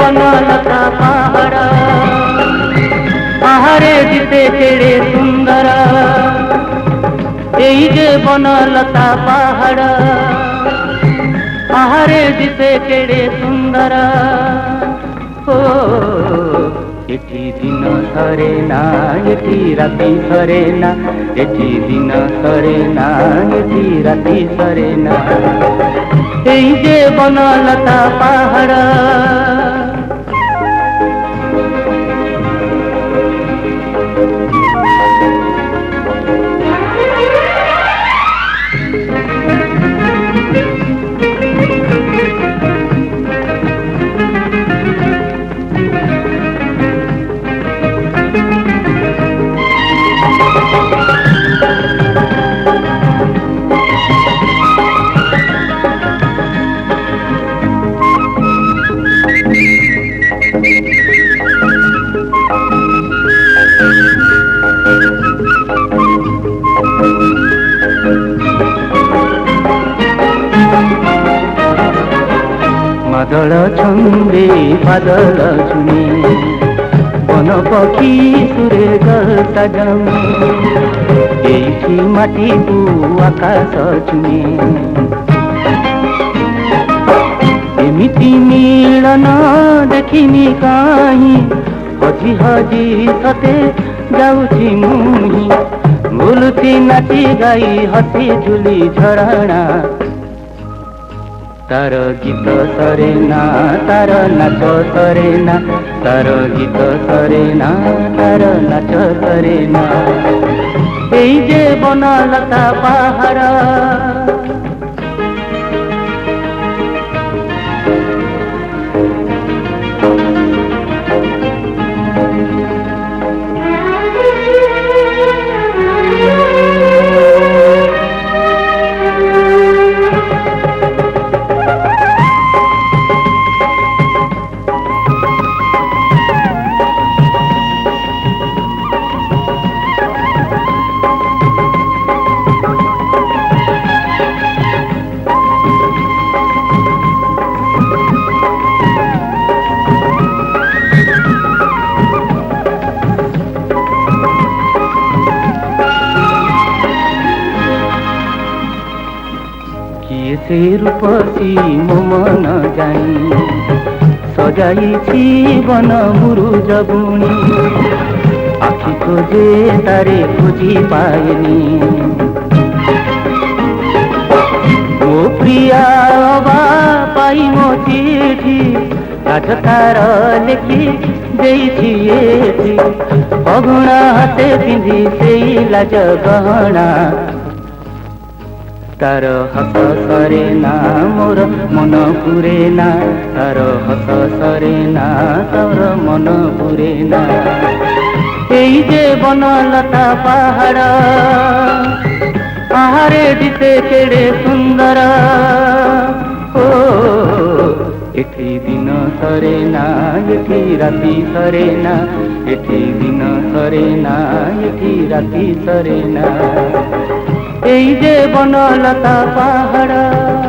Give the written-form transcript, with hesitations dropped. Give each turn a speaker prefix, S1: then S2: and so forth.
S1: बनलता पहाड़ आहारे दिते केड़े सुंदर এই যে বনলতা পাহাড় আহারে দিতে কেড়ে সুন্দর ও এটি দিন সরে না এটি রাতি সরে না এটি দিন সরে না এটি রাতি সরে না এই যে বনলতা পাহাড় मादल छंदे बादल छुने बन पक्षी सुरे सजन एठी माटी को आकाश छुने एमिति मिलन देखिनी कहीं हजी हजी सते जाऊची मुही बोलुची नाची गाई हसी झुली झरणा तार गीत सरे ना तार नाच सरे ना तार गीत सरे ना तार नाच सरे ना এই যে বনলতা পাহাড় से रूपसी मो मन जाई सजाई बन मुरुज बुणी आखि खोजे तारे खोजी पाएनी मो प्रिया बा पाई मो चिठी राजतार लिखि देइछि एठी अगुणा हाते पिंधि सेई लाज गहना तार हस सरे ना मोर मन पुरे ना तार हस सरे ना तोर मन पुरे ना এই যে বনলতা পাহাড় আহারে দিতে কেড়ে সুন্দর ও এটি দিন সরে না এটি রাতি সরে না এটি দিন সরে না এটি রাতি সরে না এই যে বনলতা পাহাড়।